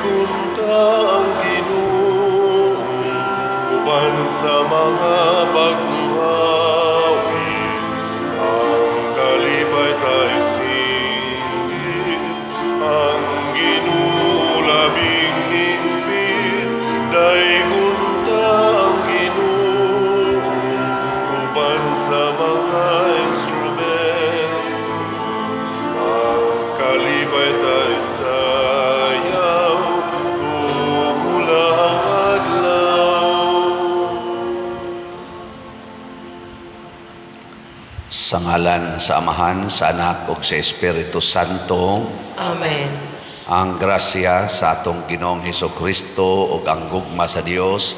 gunta ang Ginoo uban sa mga baguhawi. Ang kalipay tayo singgit, ang Ginoo labing hingpit. Dahil gunta ang Ginoo uban sa mga instrumento. Ang kalipay tayo sayaw mula ang adlaw. Sa ngalan sa Amahan, sa Anak ug sa Espiritu Santo. Amen. Ang grasya sa atong Ginoong Hesukristo ug ang gugma sa Dios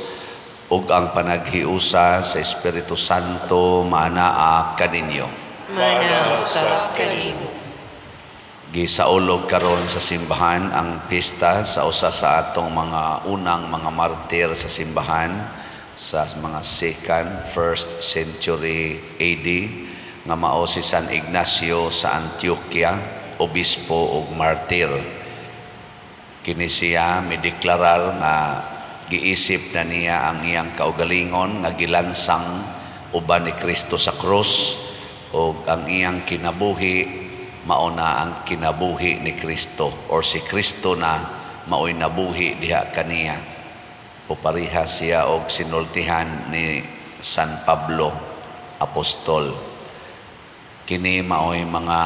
ug ang panaghiusa sa Espiritu Santo maanaa kaninyo. Mana sa kanimo. Gisaulog karon sa simbahan ang pista sa usa sa atong mga unang mga martir sa simbahan sa mga 2nd, 1st century AD nga mao si San Ignacio sa Antioquia, obispo ug martir. Kini siya mideklarar nga giisip na niya ang iyang kaugalingon nga gilansang uban ni Kristo sa krus ug ang iyang kinabuhi mao na ang kinabuhi ni Kristo or si Kristo na mao'y nabuhi diha kaniya. Pupariha siya og sinultihan ni San Pablo apostol. Kini mao'y mga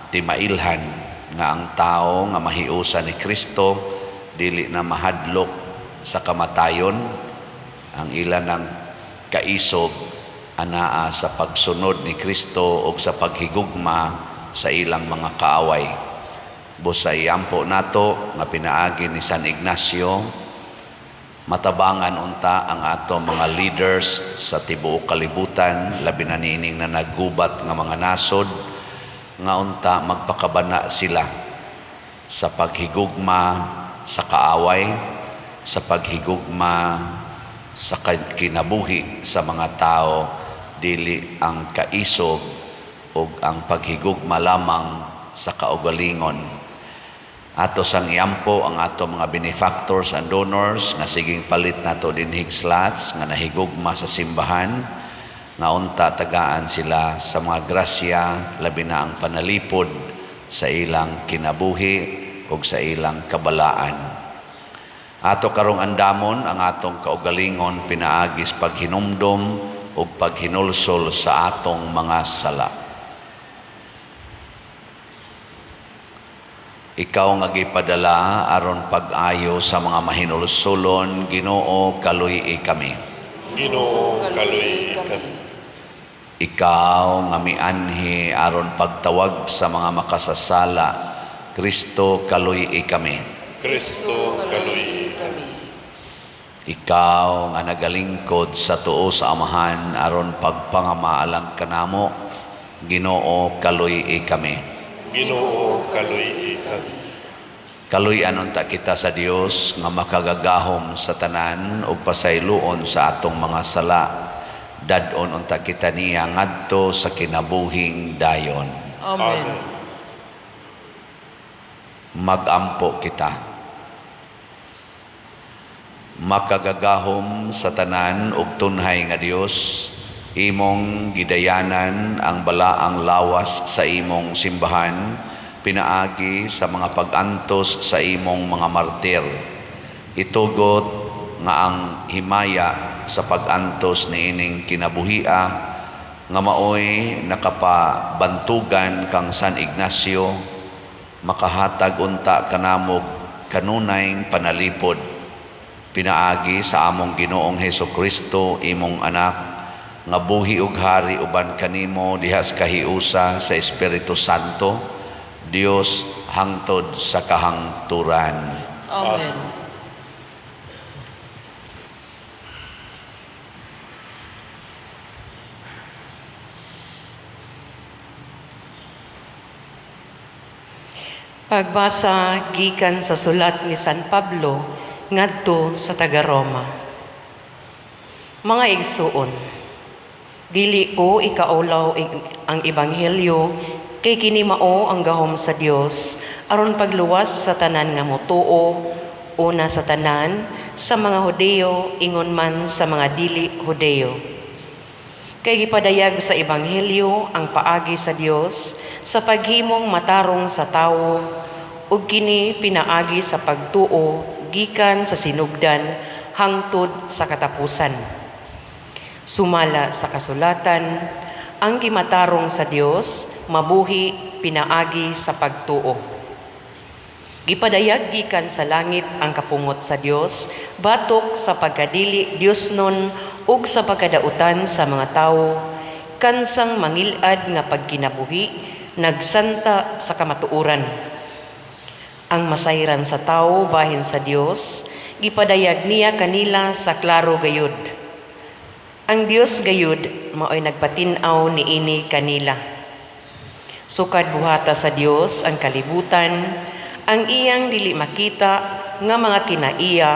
timailhan nga ang tao nga mahiusa ni Kristo dili na mahadlok sa kamatayon. Ang ilan ng kaisog anaa sa pagsunod ni Kristo o sa paghigugma sa ilang mga kaaway. Busa iampo nato nga pinaagi ni San Ignacio, matabangan unta ang ato mga leaders sa tibuok kalibutan, labi na nining na naggubat nga mga nasod, nga unta magpakabana sila sa paghigugma sa kaaway, sa paghigugma sa kinabuhi sa mga tao, dili ang kaisog o ang paghigugma lamang sa kaugalingon. Ato sang iampo ang ato mga benefactors and donors nga siging palit nato dinhig slots nga nahigugma sa simbahan, nga unta tagaan sila sa mga grasya, labi na ang panalipod sa ilang kinabuhi o sa ilang kabalaan. Ato karong andamon ang atong kaugalingon pinaagis paghinumdom o paghinulsol sa atong mga sala. Ikaw nga gipadala aron pag-ayo sa mga mahinulsolon, Ginoo kaluy kami. Ginoo kaluy kami. Ikaw nga mianhi aron pagtawag sa mga makasasala, Kristo kaluy kami. Kristo kaluy kami. Ikaw nga nagalingkod sa tuo sa Amahan aron pagpangamaalang kanamo, Ginoo kaluy kami. Ginoo kaluy kami. Kaluy-an unta kita sa Dios nga makagagahom sa tanan ug pasayloon sa atong mga sala. Dadon unta kita niya ngadto sa kinabuhing dayon. Amen. Magampo kita. Makagagahom sa tanan ug tunhay nga Dios, imong gidayanan ang balaang lawas sa imong simbahan, pinaagi sa mga pag-antos sa imong mga martir. Itugot nga ang himaya sa pag-antos niining kinabuhia nga maoy nakapabantugan kang San Ignacio, makahatag unta kanamog kanunayng panalipod, pinaagi sa among Ginoong Hesukristo imong anak, nga buhi ug hari uban kanimo diha sa kahiusa sa Espiritu Santo, Dios hangtod sa kahangturan. Amen. Pagbasa gikan sa sulat ni San Pablo ngadto sa taga-Roma. Mga igsuon, dili ko ikaulaw ang ebanghelyo kay kini mao ang gahom sa Dios aron pagluwas sa tanan nga motuo una sa tanan, sa mga Hudeo, ingon man sa mga dili Hudeo. Kay gipadayag sa Ebanghelyo ang paagi sa Dios sa paghimong matarong sa tawo, ug kini pinaagi sa pagtuo gikan sa sinugdan hangtod sa katapusan. Sumala sa kasulatan, ang gimatarong sa Dios mabuhi pinaagi sa pagtuo. Gipadayag gikan sa langit ang kapungot sa Dios batok sa pagkadili Diosnon ug sa pagkadautan sa mga tawo, kansang mangilad nga pagkinabuhi nagsanta sa kamatuoran. Ang masayran sa tawo bahin sa Dios, gipadayag niya kanila sa klaro gayud. Ang Dios gayud mao'y nagpatinaw niini kanila. Sukad buhata sa Dios ang kalibutan, ang iyang dili makita nga mga kinaiya,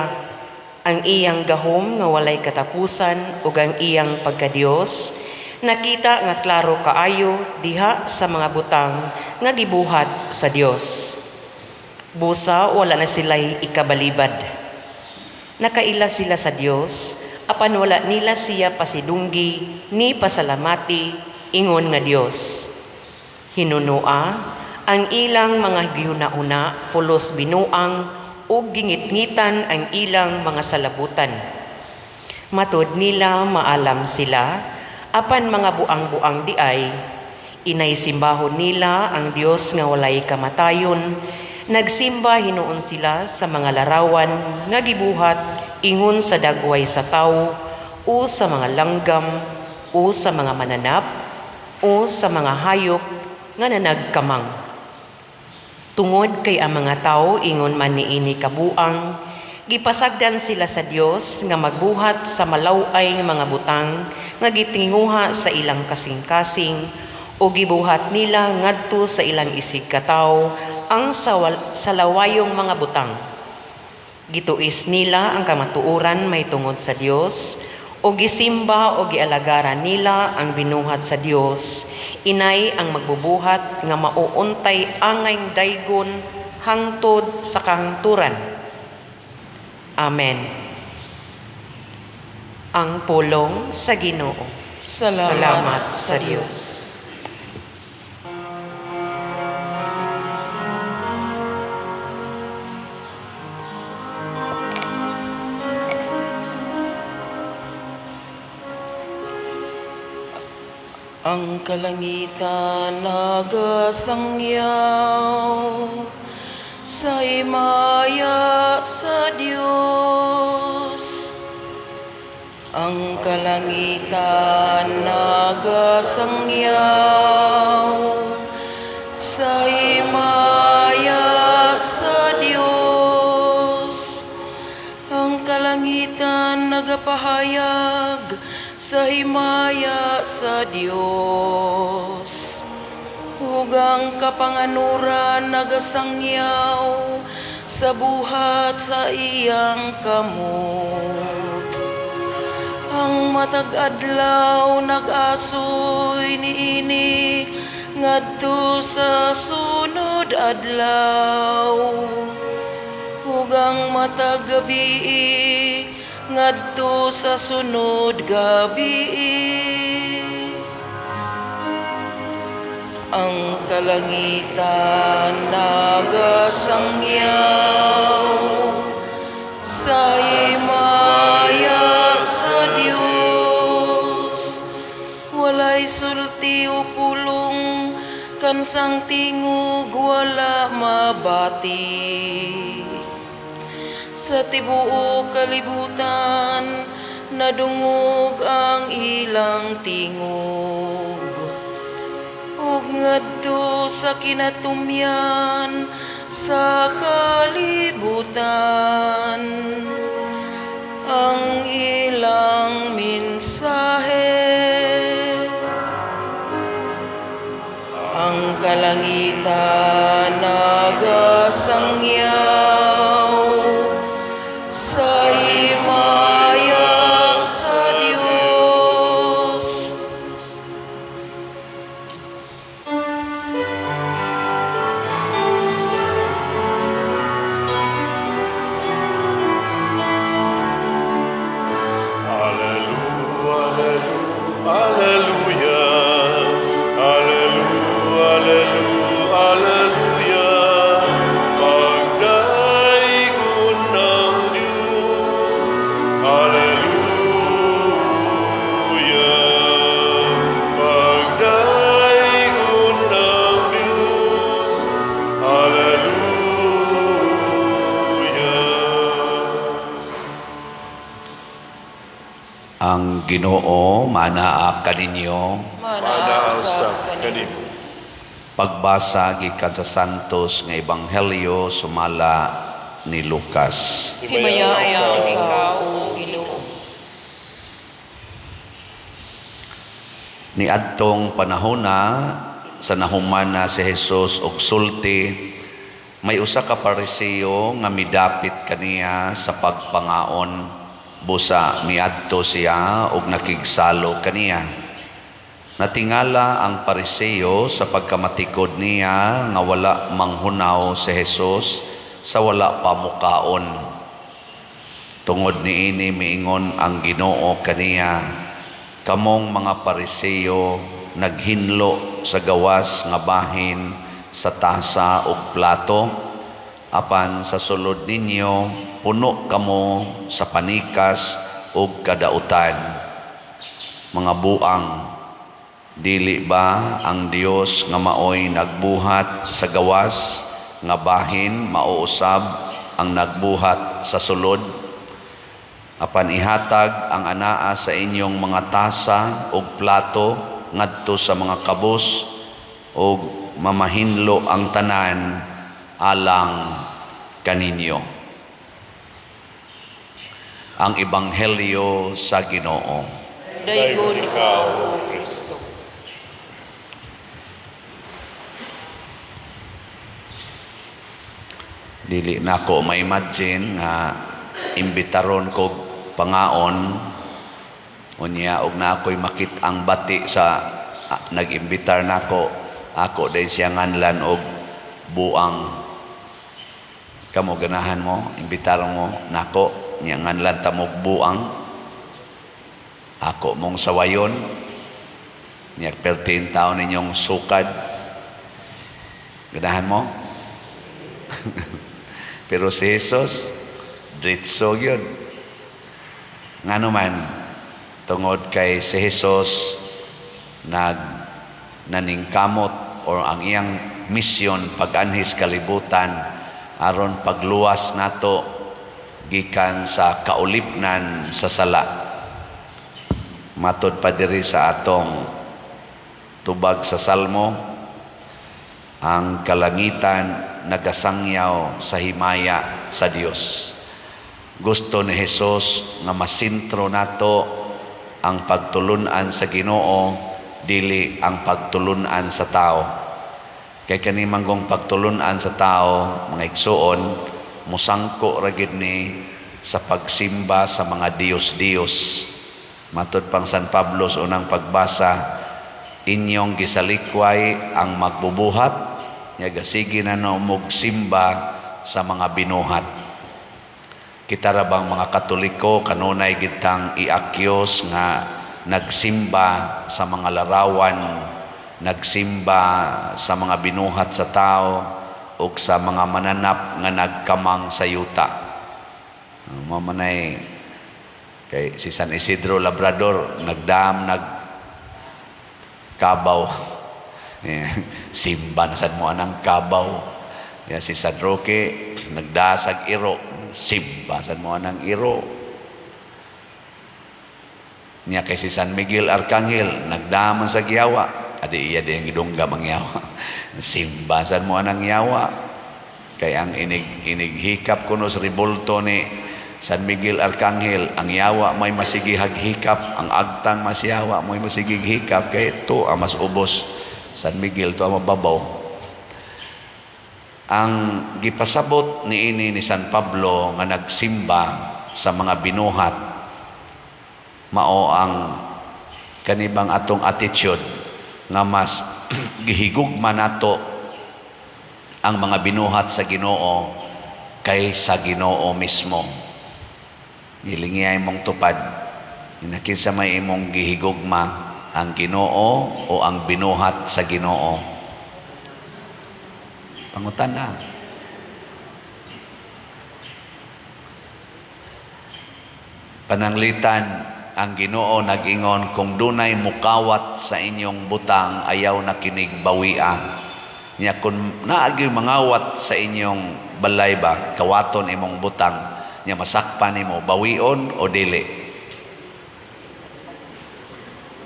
ang iyang gahom nga walay katapusan ug ang iyang pagka-Dios, nakita nga klaro kaayo diha sa mga butang nga gibuhat sa Dios. Busa wala na sila'y ikabalibad. Nakaila sila sa Dios, apan wala nila siya pasidunggi ni pasalamati ingon nga Dios. Hinunua ang ilang mga giyuna-una pulos binuang ug gingit-ngitan ang ilang mga salabutan. Matud nila maalam sila, apan mga buang-buang di ay, inaysimbahon nila ang Dios nga walay kamatayon, nagsimba hinuon sila sa mga larawan nga gibuhat ingon sa dagway sa tawo o sa mga langgam o sa mga mananap o sa mga hayop nga nanagkamang. Tungod kay ang mga tao ingon man niini kabuang, gipasagdan sila sa Dios nga magbuhat sa malaway nga mga butang nga gitinguha sa ilang kasing-kasing o gibuhat nila ngadto sa ilang isig katawo ang salawayong mga butang. Gituis nila ang kamatuoran may tungod sa Dios o gisimba o gialagaran nila ang binuhat sa Dios. Inay ang magbubuhat nga mauuntay angay daygon hangtod sa kahangturan. Amen. Ang pulong sa Ginoo. Salamat sa Dios. Ang kalangitan nagasangyaw sa himaya sa Diyos. Ang kalangitan nagasangyaw sa himaya sa Diyos. Ang kalangitan nagapahayag sa himaya sa Dios. Hugang kapanganuran nagasangyaw sa buhat sa iyang kamot. Ang matag adlaw nag-asoy niini ngadto sa sunod adlaw. Hugang matag gabi ngadto sa sunod gabi. Ang kalangitan nagasangyaw sa himaya sa Dios. Walay sulti o pulong kansang tingog wala mabati. Sa tibuok kalibutan, nadungog ang ilang tingog. Ug ngadto sa kinatumyan sa kalibutan, ang ilang mensahe. Ang kalangitan nagasangyaw sa himaya sa Diyos. Ang Ginoo manaa kaninyo. Mana sa kanimo. Pagbasa gikan sa Santos nga Ebanghelyo sumala ni Lucas. Himayaw ikaw, o Ginoo. Niadtong panahona sa nahuman na si Jesus og sulti, may usa ka Pariseo nga midapit kaniya sa pagpangaon, busa miadto siya og nakigsalo kaniya. Natingala ang Pariseo sa pagkamatikod niya nga wala manghunaw si Jesus sa wala pamukaon. Tungod niini miingon ang Ginoo kaniya, kamong mga Pariseo naghinlo sa gawas nga bahin sa tasa ug plato, apan sa sulod ninyo puno kamo sa panikas ug kadautan. Mga buang, dili ba ang Dios nga maoy nagbuhat sa gawas nga bahin mauusab ang nagbuhat sa sulod? Apan ihatag ang anaa sa inyong mga tasa ug plato ngadto sa mga kabus ug mamahinlo ang tanan alang kaninyo. Ang Ebanghelyo sa Ginoo. Dayon ikaw, o Kristo. Dili na ako ma-imagine nga imbitaron ko pangaon unya og na ako'y makit-ang bati sa nag-imbitar nako, ako din siya nganlan og buang. Kamo ganahan mo, imbitaron mo nako, nya nganlan ta mo buang. Ako mong sawayon, nya pertin taon ninyong sukad. Ganahan mo? Pero si Jesus, dritso yun. Nga naman, tungod kay si Jesus naningkamot or ang iyang misyon pag-anhis kalibutan aron pagluwas nato gikan sa kaulipnan sa sala. Matod pa diri sa atong tubag sa Salmo, ang kalangitan nagasangyaw sa himaya sa Dios. Gusto ni Jesus nga masintro nato ang pagtulunan sa Ginoo, dili ang pagtulunan sa tao. Kay kani manggong pagtulunan sa tao, mga igsuon, musangko ra gid ni sa pagsimba sa mga Dios-Dios. Matud pang San Pablo sa unang pagbasa, inyong gisalikway ang magbubuhat, nya gasigi na umog simba sa mga binuhat. Kita ra bang mga Katoliko kanunay gitang iakyos nga nagsimba sa mga larawan, nagsimba sa mga binuhat sa tao ug sa mga mananap nga nagkamang sa yuta. Mamanay kay si San Isidro Labrador nagkabaw. Simba na sad mo anang kabaw. Si San Roque nagdasag iro, simba sad mo anang iro. Nya kay si San Miguel Arcangel nagdaman sa giyawa, adi iya din gidungga ang yawa. Simba sad mo anang yawa. Kay ang inighikap kuno sa ribulto ni San Miguel Arcangel, ang yawa may masigihag hikap, ang agtang masyawa may masigig hikap, kay ito ang mas ubos. San Miguel to ang mababaw. Ang gipasabot niini ni San Pablo nga nagsimba sa mga binuhat, mao ang kanibang atong attitude nga mas gihigugma nato ang mga binuhat sa Ginoo kaysa Ginoo mismo. Ilingiyay mong tupad, inakinsa may imong gihigugma, ang Ginoo o ang binuhat sa Ginoo. Pangutan na. Pananglitan, ang Ginoo nag-ingon, kung dunay mukawat sa inyong butang, ayaw na kinig bawia. Nya kung naagi mangawat sa inyong balay ba, kawaton imong butang, nya masakpan nimo, bawion o dili.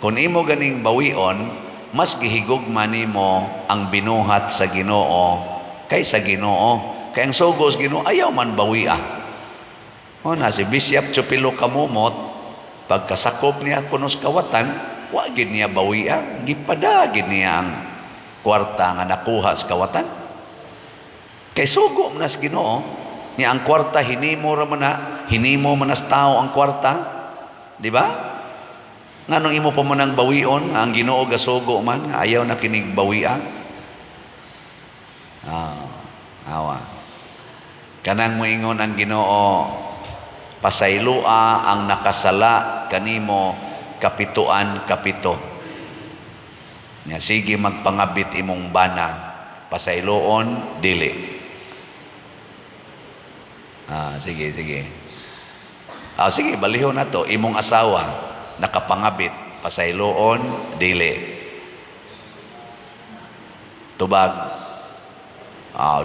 Kung imo ganing bawion, mas gihigugma nimo ang binuhat sa Ginoo kaysa Ginoo. Kaya ang sugos Ginoo ayaw man bawia. O na si Bishop Chupilo Kamumot, pagkasakop niya kunos kawatan, wa gid niya bawia, gipadagid niya ang kwarta nga nakuha sa kawatan. Kay sugo man sa Ginoo, niya ang kwarta hinimo man as tao ang kwarta, di ba? Nganong imo pa mo nang bawion, ang Ginoo gasugo man, ayaw na kinig bawia. Awa. Kanang moingon ang Ginoo, pasaylua ang nakasala kanimo kapituan kapito. Nya sige magpangabit imong bana, pasayloon dili. Sige. Sige, balihon na to, imong asawa nakapangabit, pasayloon dili. Tubag.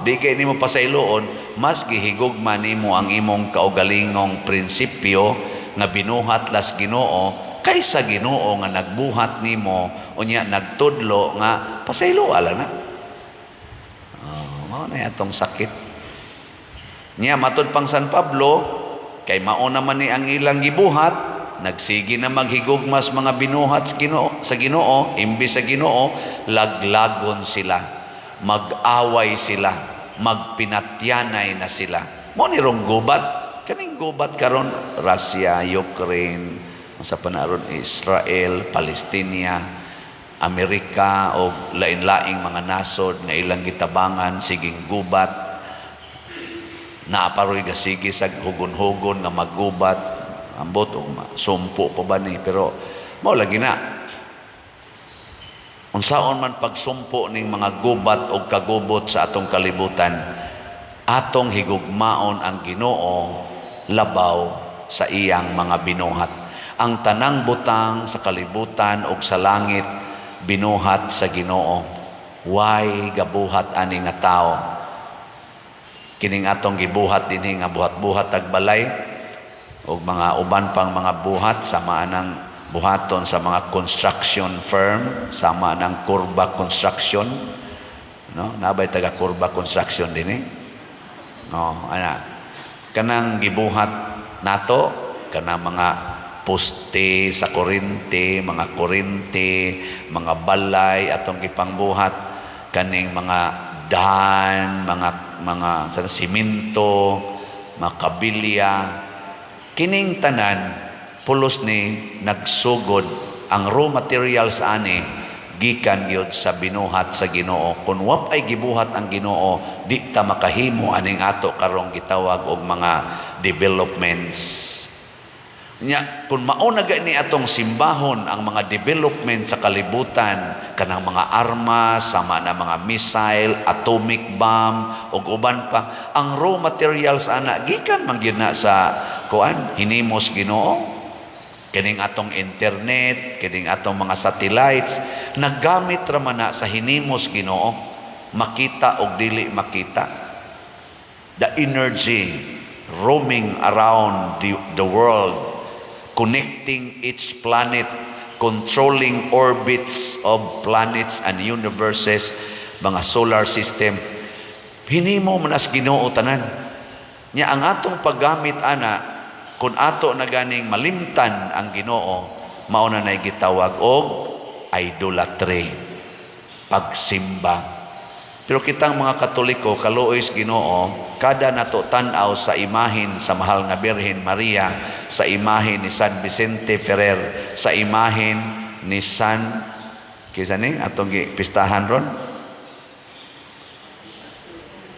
Di kay nimo pasayloon, mas gihigugma nimo ang imong kaugalingong prinsipyo nga binuhat las Ginoo kaysa Ginoo nga nagbuhat nimo unya nagtudlo nga pasaylo ala na. Mao na atong sakit. Nya matud pang San Pablo kay mao naman ni ang ilang gibuhat, nagsigi na maghigugmas mga binuhat sa Ginoo, imbis sa Ginoo laglagon sila. Mag-away sila, magpinatyanay na sila. Mo ni rong gubat, kaning gubat karon Russia, Ukraine, sa panaron Israel, Palestina, Amerika o lain-laing mga nasod nga ilang gitabangan siging gubat. Naaparoy gasigi sa hugon-hugon nga maggubat, ambot o sumpo pa ba ni, pero mao lagi na. Unsaon man pagsumpo ning mga gubat o kagubot sa atong kalibutan, atong higugmaon ang Ginoo labaw sa iyang mga binuhat. Ang tanang butang sa kalibutan o sa langit binuhat sa Ginoo. Way gabuhat ani nga tao. Kining atong gibuhat dinhi nga buhat-buhat agbalay o mga uban pang mga buhat sama ng buhaton sa mga construction firm, sama ng Kurba Construction, no? Nabay taga Kurba Construction din kanang gibuhat nato kanang mga poste sa kuryente, mga balay atong gipangbuhat, kaning mga daan, mga simento, mga kabilya, kining tanan pulos ni nagsugod ang raw materials ani gikan gyud sa binuhat sa Ginoo. Kung wa ay gibuhat ang Ginoo, di ta makahimo aning ato karong gitawag og mga developments. Nya kung mao na gani atong simbahon ang mga development sa kalibutan, kanang mga armas, sama na mga missile, atomic bomb ug uban pa, ang raw materials ana gikan man gyud na sa hinimos Ginoo. Kining atong internet, kining atong mga satellites, naggamit ra man na sa hinimos Ginoo, makita og dili makita. The energy roaming around the world, connecting each planet, controlling orbits of planets and universes, mga solar system. Hinimo man as Ginoo tanan. Nya ang atong paggamit ana, kung ato na ganing malimtan ang Ginoo, mao na nay gitawag og idolatry, pagsimba. Pero kitang mga Katoliko, kaluoy Ginoo, kada nato tan-aw sa imahin sa mahal nga Birhen Maria, sa imahin ni San Vicente Ferrer, sa imahin ni San kisa ni atong pistahan ron,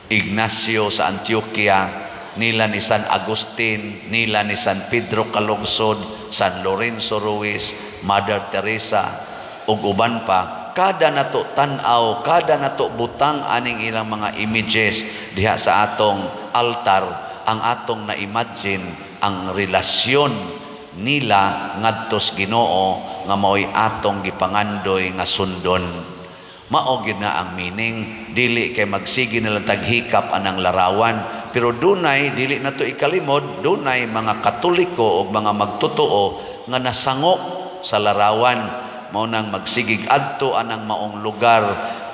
Ignacio sa Antioquia, nila ni San Agustin, nila ni San Pedro Calungsod, San Lorenzo Ruiz, Mother Teresa ug uban pa, kada nato tan-aw, kada nato butang aning ilang mga images diha sa atong altar, ang atong na-imagine ang relasyon nila ngadto sa Ginoo nga mao'y atong gipangandoy nga sundon. Mao gid na ang meaning, dili kay magsigi na lang taghikap anang larawan, pero dunay dili nato ikalimod, dunay mga Katoliko o mga magtotoo nga nasangop sa larawan mao nang magsigig adto anang maong lugar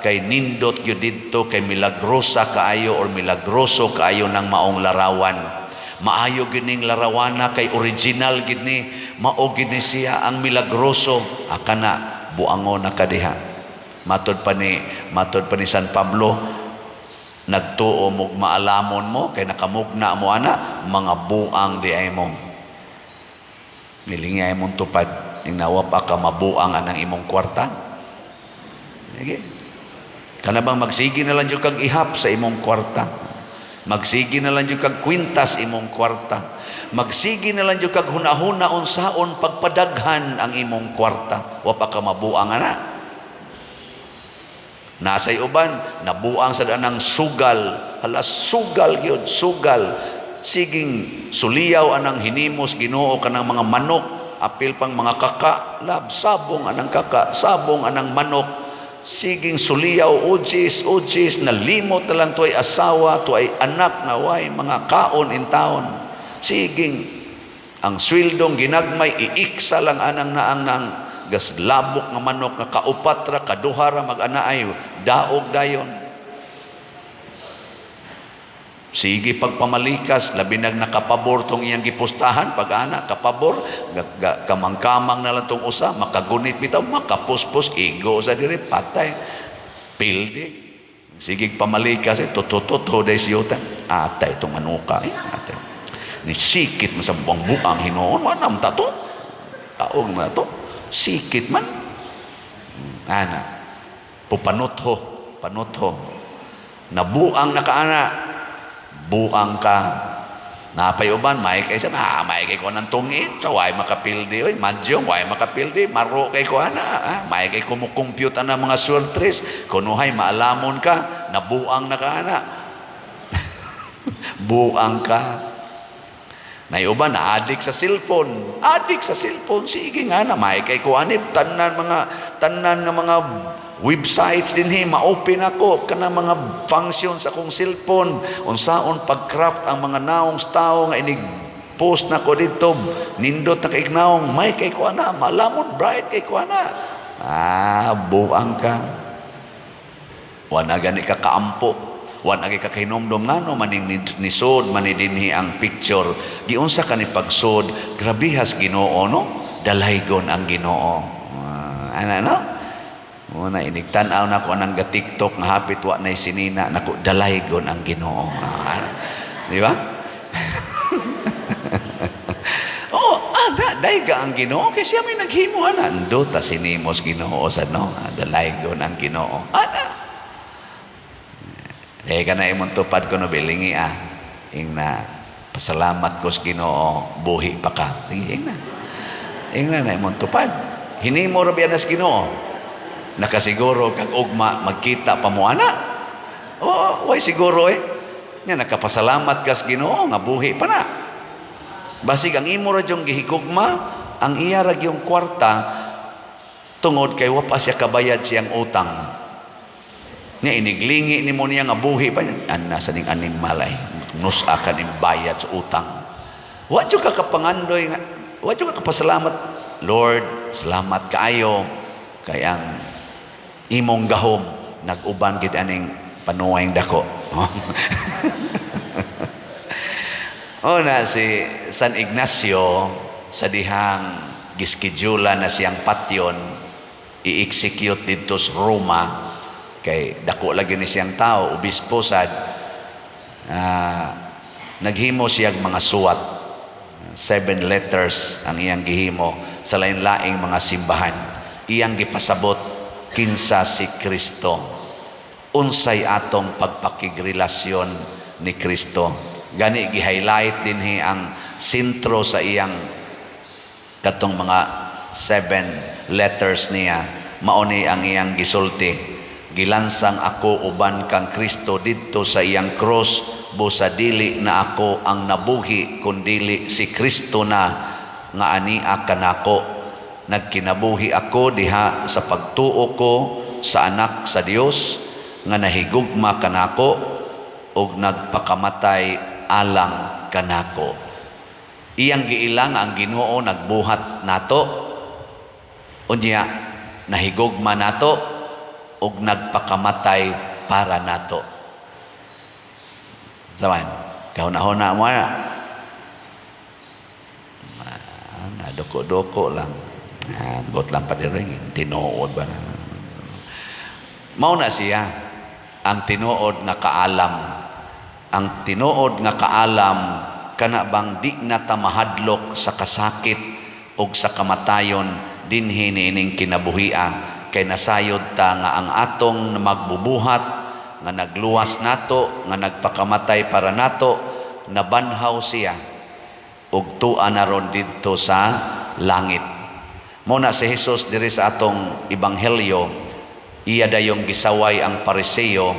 kay nindot gyud didto kay milagrosa kaayo or milagroso kaayo nang maong larawan. Maayo gining larawana kay original gid ni, mao gid ni siya ang milagroso. Akana buangon na kadiha. Matod pa ni San Pablo, nagtuo mo maalamon mo kay nakamugna mo ana mga buang di ay mo. Nilingay mong tupad ning nawa pa ka mabuang anang imong kwarta. Okay. Kana bang magsigi na lang jud kag ihap sa imong kwarta. Magsigi na lang jud kag kwintas imong kwarta. Magsigi na lang jud kag hunahuna unsaon pagpadaghan ang imong kwarta. Wa pa ka mabuang ana. Nasay uban nabuang sa danang sugal. Hala sugal gyud, sugal. Siging suliyaw anang hinimos Ginoo kanang mga manok, apil pang mga kaka, lab sabong anang kaka, sabong anang manok. Siging suliyaw ujis nalimot na lang tuay asawa, tuay anak na way mga kaon in taon. Siging ang swildong ginagmay iiksa lang anang naang nang gas labok nga manok nga kaupatra kaduhara mag-anaay daog dayon. Sige pagpamalikas labi nag nakapabor tong iyang gipustahan pag-ana kapabor kamang-kamang na lang tong usa makagunit bitaw makapuspos igo sa diri patay pildi. Sige pamalikas tutututo day siyota atay tong manuka atay ni sikit man sa buang hinoon manam tato taong na to sikit man ana pupanotho panotho nabuang na kaana buang ka napay uban may kay sa may kay ko nang tungit so way makapildi oy madyo way makapildi maro kay ko ana may kay kumukompute na mga surtres kunuhay maalamon ka nabuang na ka ana buang ka. May uban na adik sa cellphone sige nga na may kay ko anip tanan nga mga websites dinhi ma-open ako kana mga functions sa akong cellphone unsaon pag-craft ang mga naong tao nga inig post na ko dito nindot na kay naong may kay ko ana malamon bright kay ko ana buang ka wala gani ka kaampo wan agi ka kahinomdom ngano maning nisod man dinhi ang picture giunsa ka ni pagsod grabihas Ginoo no dalaygon ang Ginoo ana no muna inigtan-aw na ko nang ga TikTok nga hapit wa nay sinina nako dalaygon ang Ginoo di ba dayga ang Ginoo kay siya may naghimo ana ando ta sinimos Ginoo sa no dalaygon ang Ginoo ana. Kana imong tupad ko no bilingi ing na pasalamat ko sa Ginoo buhi pa ka sige ing na imong tupad hinimo ra biya nas Ginoo nakasiguro kag ugma magkita pa mo ana way siguro nga nakapasalamat ka sa Ginoo nga buhi pa na basig ang imo ra jung gihigugma ang iya ra gyung kwarta tungod kay wa pa siya kabayad siyang utang nga iniglingi ni mo niya nga buhi pa anna sa ning aning malay nusa ka ning bayad sa utang wa jud ka kapangandoy nga wa jud ka kapasalamat Lord salamat kaayo kay ang imong gahom nag-uban gid aning panuwayng dako na si San Ignacio sa dihang giskidula na siyang patyon i-execute dito sa Roma kay dako lagi ni siyang tao obispo sad naghimo siyang mga suwat 7 letters ang iyang gihimo sa lain-laing mga simbahan iyang gipasabot kinsa si Kristo unsay atong pagpakigrelasyon ni Kristo gani gi-highlight dinhi ang sentro sa iyang katong mga 7 letters niya mao ni ang iyang gisulti gilansang ako uban kang Kristo didto sa iyang cross busa dili na ako ang nabuhi kundili si Kristo na nga ania kanako nagkinabuhi ako diha sa pagtuo ko sa anak sa Dios nga nahigugma kanako ug nagpakamatay alang kanako iyang giilang ang Ginoo nagbuhat nato unya nahigugma nato ug nagpakamatay para nato. Saman, kahuna-huna mo na. Nadoko-doko lang. Bot lang pa din, tinuod ba na. Mao na siya ang tinuod nga kaalam. Ang tinuod nga kaalam kana bang di na ta mahadlok sa kasakit ug sa kamatayon dinhi niining kinabuhia kay nasayod ta nga ang atong magbubuhat nga nagluwas nato nga nagpakamatay para nato nabanhaw siya ug tuan na ron didto sa langit. Mao na si Jesus diri sa atong ebanghelyo, iya dayong gisaway ang Pariseo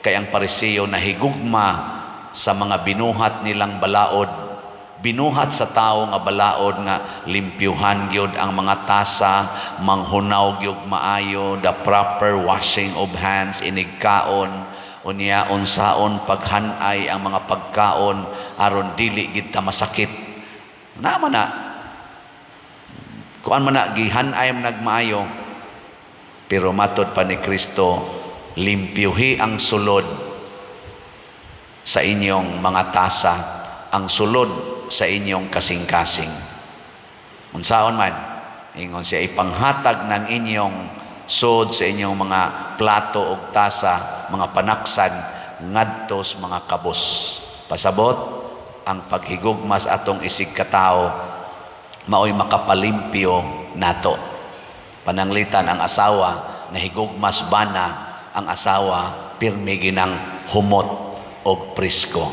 kay ang Pariseo nahigugma sa mga binuhat nilang balaod, binuhat sa tao nga balaod nga limpyuhan gyud ang mga tasa, manghunaw gyud maayo, the proper washing of hands, inigkaon unya unsaon paghanay ang mga pagkaon aron dili gid ta masakit. Naman na kuan man na gihanay nagmaayo, pero matod pa ni Kristo, limpyuhi ang sulod sa inyong mga tasa, ang sulod sa inyong kasing-kasing. Unsaon man, ingon siya ipanghatag ng inyong sud sa inyong mga plato o tasa, mga panaksan, ngadtos mga kabos. Pasabot, ang paghigugmas atong isig katao, maoy makapalimpyo nato. Pananglitan ang asawa, nahigugmas bana, ang asawa, pirmi ginang humot o prisko.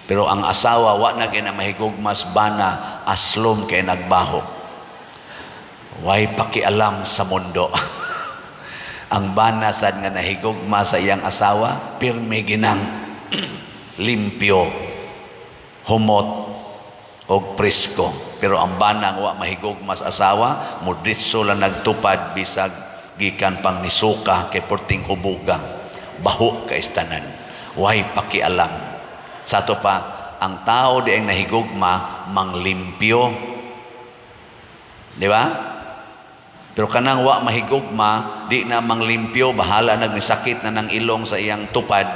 Pero ang asawa, wa na kaya mahigugmas bana, aslom kaya nagbaho. Way pakialam sa mundo. Ang bana sad nga nahigugma sa iyang asawa, pirmi ginang limpyo, humot o prisko. Pero ang banang wa mahigugma sa asawa, mudritso lang nagtupad bisag gikan pang nisuka kay porting hubuga, baho ka istanan. Way pakialam. Sa to pa, ang tao di ang nahigugma manglimpyo. Di ba? Pero kanang wa mahigugma, di na manglimpyo, bahala nagnisakit na ng ilong sa iyang tupad,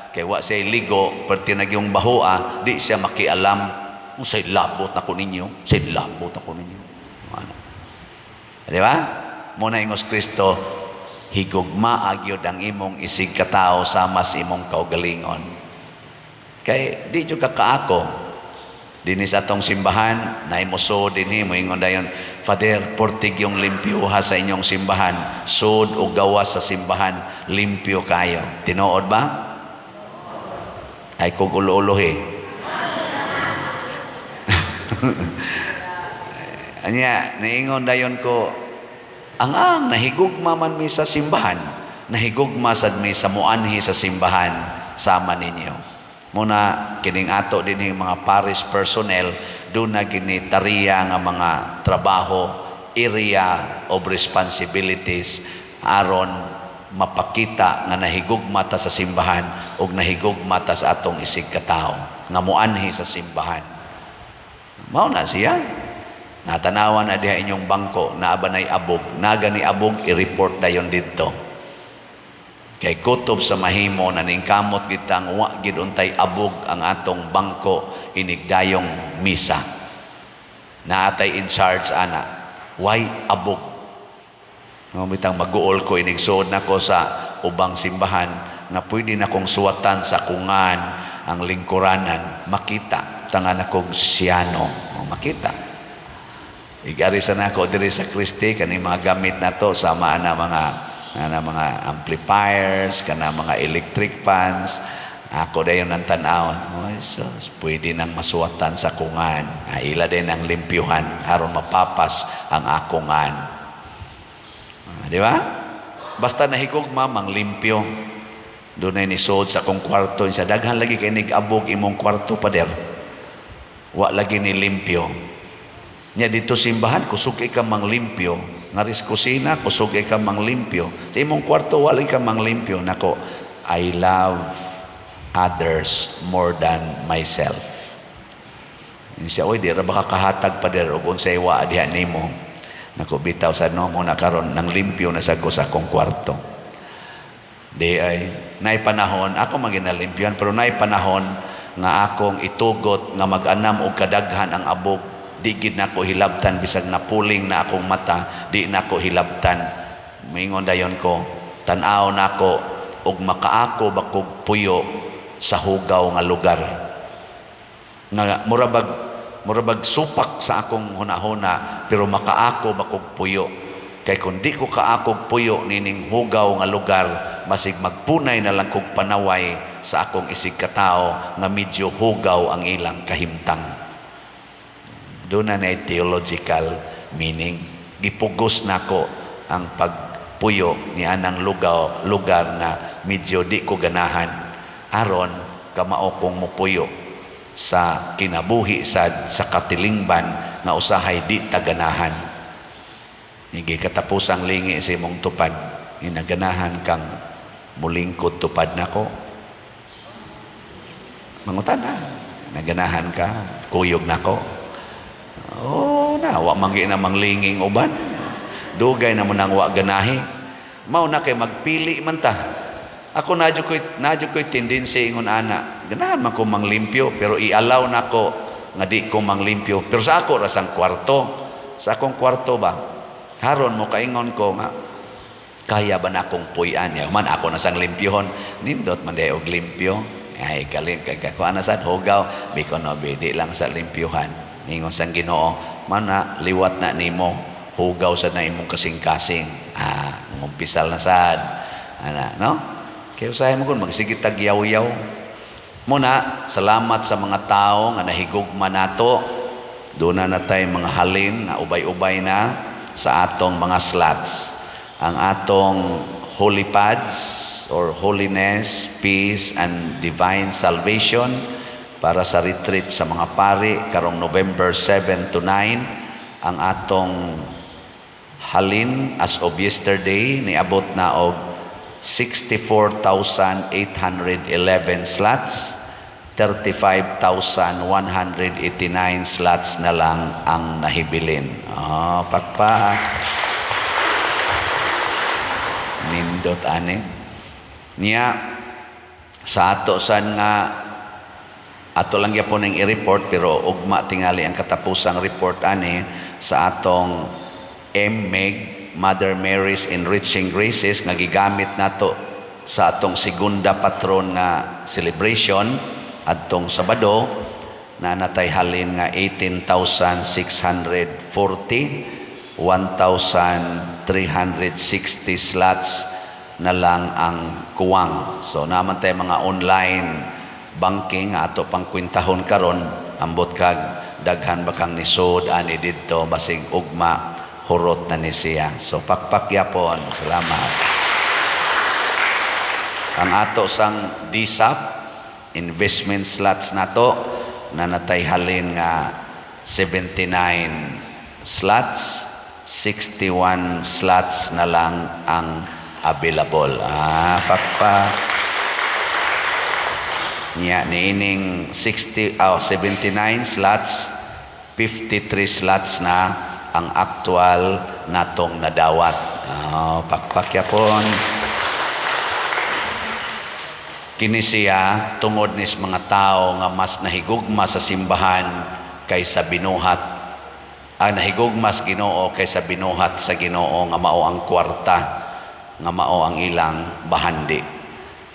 kay wa siya ligo, perti nagyong bahoa, di siya makialam. Say labot na ko ninyo, say labot na ko ninyo. Ano? Di ba? Muna ingos Kristo, higugma agyod ang imong isig katao sama sa imong kaugalingon. Kay di jud kakaako. Dinhi sa atong simbahan, naimuso dinhi mo ingon dayon, Father, portig yung limpyuha sa inyong simbahan, sud o gawas sa simbahan, limpyo kayo. Tinuod ba? Ay kog ulo-ulo Anya, naingon dayon ko, ang nahigugma man mi sa simbahan, nahigugma sad mi sa muanhi sa simbahan sama ninyo. Muna kining ato dinhi mga parish personnel, do na ginitariya nga mga trabaho, area of responsibilities aron mapakita nga nahigugma ta sa simbahan ug nahigugma ta sa atong isig katao nga muanhi sa simbahan. Mao na siya. Natanawan na diha inyong bangko na abanay abog, naga ni abog i-report dayon didto. Kay kutob sa mahimo na ningkamot gitang wa gid untay abog ang atong bangko inigdayong misa. Naatay in charge ana, why abog? Bitang mag-uol ko inigsuod nako sa ubang simbahan nga pwede na kong suwatan sa kungan ang lingkuranan, makita tangan akong siyano, makita. Igarisan ako diri sa Kristi kani mga gamit nato sama na mga amplifiers, kana mga electric fans. Ako dayon nang tan-awon. Oh, Jesus, pwede nang masuwatan sa kungan. Ila din ang limpyuhan aron mapapas ang akungan. Di ba? Basta nahigugma mang limpyo. Dunay ni sod sa akong kwarto, sa daghan lagi kay nigabog imong kwarto pader. Wa lagi ni limpyo. Nya dito simbahan kusog ka mang limpyo, ngaris kusina kusog ka mang limpyo. Sa imong kwarto wala ka mang limpyo. Nako, I love others more than myself. Siya, oy, di ra baka kahatag pa der og unsay wa diha nimo. Nako bitaw sa no muna karon nang limpyo na sa ko sa akong kwarto. Di ay nay panahon ako maginalimpyon pero nay panahon nga akong itugot nga mag-anam og kadaghan ang abog, di gid nako hilabtan bisag napuling na akong mata, di nako hilabtan. Mingon dayon ko, tan-aw nako og makaako bakog puyo sa hugaw nga lugar. Nga murabag supak sa akong hunahuna pero makaako bakog puyo. Kay kung di ko kaakog puyo nining hugaw nga lugar, masig magpunay na lang kog panaway sa akong isig katao nga medyo hugaw ang ilang kahimtang. Doon na theological meaning. Gipugos nako ang pagpuyo ni anang lugar nga medyo di ko ganahan. Aron kamao kong mupuyo sa kinabuhi sa katilingban nga usahay di taganahan. Hindi katapusang lingi sa imong tupad, inaganahan kang mulingkod tupad nako. Mangutan na, naganahan ka, kuyog nako. Oh, wa manggi na manglinging uban. Dugay na mo nang wa ganahi. Mao na kay magpili man ta. Ako nadyo ko'y tendency ingon ana. Ganahan man ko manglimpyo pero i-allow nako nga di ko manglimpyo. Pero sa ako rasang kwarto. Sa akong kwarto ba? Haron mo kaingon ko nga kaya ba na akong puyan ya man ako nasang limpyohon nindot man day og limpyo ay kalim kay ko anasan hugaw bikon no bidi lang sa limpyohan ningon sang Ginoo man na liwat na nimo hugaw sa na imong kasing-kasing umpisal na sad ana no kay usahay mo kun magsigit tag yaw-yaw muna salamat sa mga tao nga nahigugma nato doon na natay mga halin nga ubay-ubay na sa atong mga slots. Ang atong holy pads or holiness, peace, and divine salvation para sa retreat sa mga pari karong November 7 to 9. Ang atong halin as of yesterday niabot na og 64,811 slots. 35,189 slots na lang ang nahibilin. Pakpak. Nindot ani. Niya, sa ato san nga, ato lang yapon ang i-report, pero ugma tingali ang katapusang report ani, sa atong MEG, Mother Mary's Enriching Graces, nga gigamit nato sa atong segunda patron nga celebration, adtong Sabado na natay halin nga 18,640 1,360 slots na lang ang kuwang. So naman tayo mga online banking ato pang kwintahon karon ambot kag daghan bakang nisod ani didto basig ugma hurot na ni siya. So pakpakyapon. Salamat. Ang ato sang DSAP investment slots nato na natay halin nga 79 slots, 61 slots na lang ang available. Pakpa. Niya niining 79 slots, 53 slots na ang actual natong nadawat. Pakpakyapon. Kini siya tungod nis mga tao nga mas nahigugma sa simbahan kaysa binuhat. Nahigugma sa Ginoo kaysa binuhat sa Ginoo nga mao ang kwarta, nga mao ang ilang bahandi.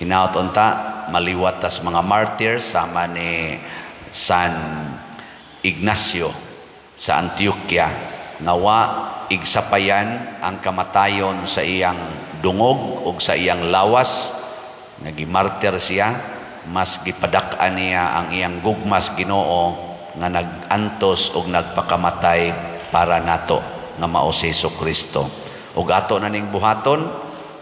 Hinaot unta maliwat tas mga martyrs sama ni San Ignacio sa Antioquia nawa igsapayan ang kamatayon sa iyang dungog o sa iyang lawas. Nagimartir siya, mas gipadak-an niya ang iyang gugmas Ginoo nga nagantos og nagpakamatay para nato nga mao si Jesucristo. Ug ato na ning buhaton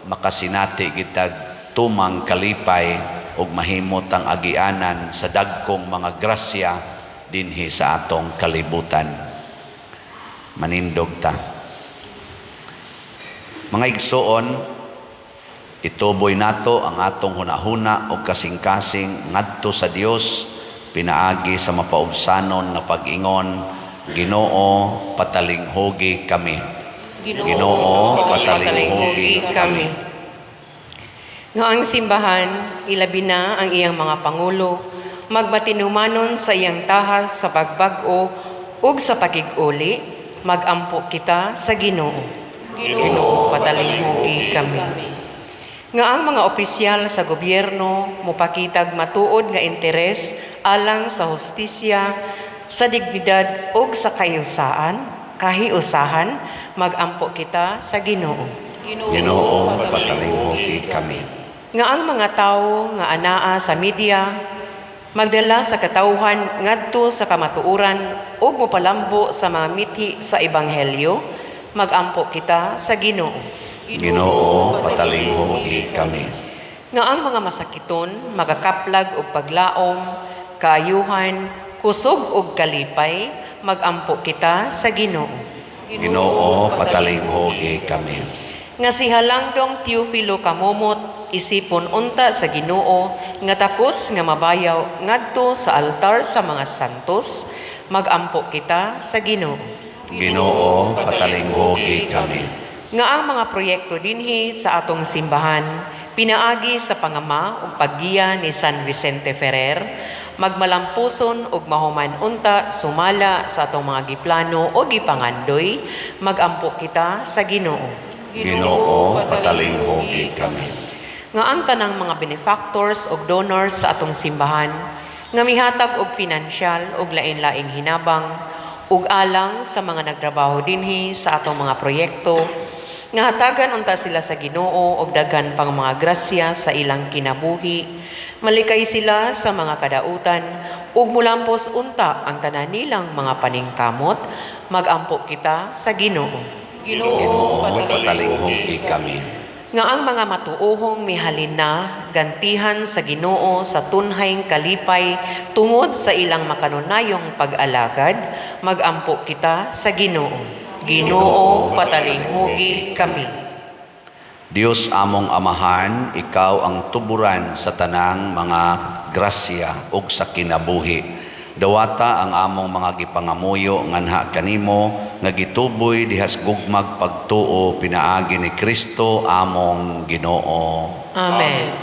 makasinati gitag tumang kalipay ug mahimot ang agianan sa dagkong mga grasya dinhi sa atong kalibutan. Manindog ta. Mga igsoon, ituboy nato ang atong hunahuna o kasing-kasing ngadto sa Dios pinaagi sa mapaubsanon nga pag-ingon, Ginoo patalinghogi kami. Ginoo, patalinghugi kami. Nga ang simbahan, ilabi na ang iyang mga pangulo, magmatinumanon sa iyang tahas sa pagbag-o ug sa pakig-uli, magampo kita sa Ginoo. Ginoo, patalinghugi kami. Nga ang mga opisyal sa gobyerno mupakitag matuod nga interes alang sa hustisya, sa dignidad ug sa kahiusahan, magampo kita sa Ginoo. Ginoo, patalinghugi kami. Nga ang mga tawo nga anaa sa media magdala sa katawhan ngadto sa kamatuoran ug mopalambo sa mga mithi sa ebanghelyo, magampo kita sa Ginoo. Ginoo, patalinghugi kami. Nga ang mga masakiton magakaplag og paglaom, kaayuhan, kusog ug kalipay, magampo kita sa Ginoo. Ginoo, patalinghugi kami. Nga si Halangdong Teofilo Kamomot, isipon unta sa Ginoo, nga takos nga mabayaw ngadto sa altar sa mga santos, magampo kita sa Ginoo. Ginoo, patalinghugi kami. Nga ang mga proyekto dinhi sa atong simbahan, pinaagi sa pangama ug paggiya ni San Vicente Ferrer, magmalampuson ug mahuman unta sumala sa atong mga giplano o gipangandoy, magampo kita sa Ginoo. Ginoo, patalinghugi kami. Nga ang tanang mga benefactors ug donors sa atong simbahan, nga mihatag og pinansyal ug lain-laing hinabang, ug alang sa mga nagtrabaho dinhi sa atong mga proyekto, nga hatagan unta sila sa Ginoo og daghan pang mga grasya sa ilang kinabuhi, malikay sila sa mga kadautan, ug mulampos unta ang tanan nilang mga paningkamot, magampo kita sa Ginoo. Ginoo, patalinghugi kami. Nga ang mga matuohong mihalin na gantihan sa Ginoo sa tunhayng kalipay tungod sa ilang makanunayong pag-alagad, magampo kita sa Ginoo. Ginoo, patalinghugi kami. Dios among amahan, ikaw ang tuburan sa tanang mga grasya ug sa kinabuhi. Dawata ang among mga gipangamuyo nganha kanimo nga gituboy dihas gugmag pagtuo pinaagi ni Kristo among Ginoo. Amen.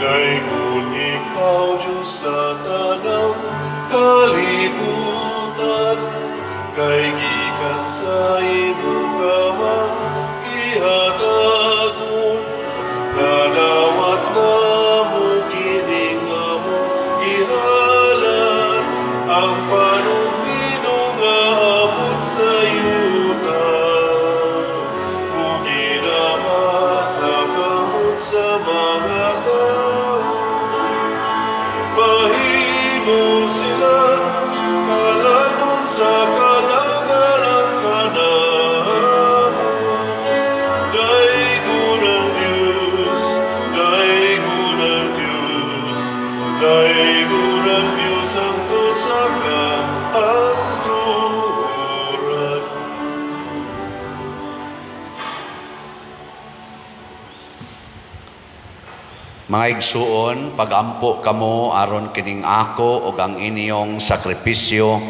Daigon ikaw, Diyos sa tanang kalibutan, kay gikan sa imo kamang gihatagon, nadawat na mo kining among gihalan, ang panumino nga abot sa yuta, muginama sa kamot sa mga tao, bahimo sila kalanon sa kalagalang kanamo. Daigon ang Diyos, daigon ang Diyos, daigon ang Diyos ang dosa ka ang turan. Mga igsuon, pagampo kamo aron kining ako ug ang inyong sakripisyo,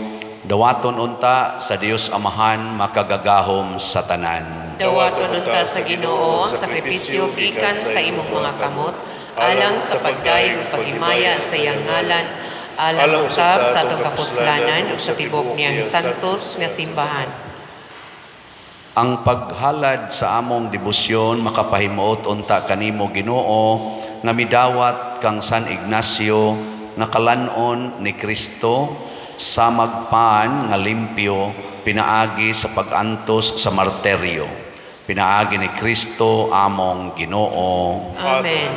dawaton unta sa Dios Amahan makagagahom sa tanan. Dawaton unta sa Ginoo ang sakripisyo gikan sa imong mga kamot, alang sa pagdaig ug paghimaya sa iyang ngalan, alang usab sa atong kapuslanan ug sa tibok niyang santos nga simbahan. Ang paghalad sa among debosyon makapahimuot unta kanimo Ginoo nga midawat kang San Ignacio nga kalanon ni Kristo sa magpaan nga limpyo pinaagi sa pagantos sa marteryo. Pinaagi ni Kristo among Ginoo. Amen.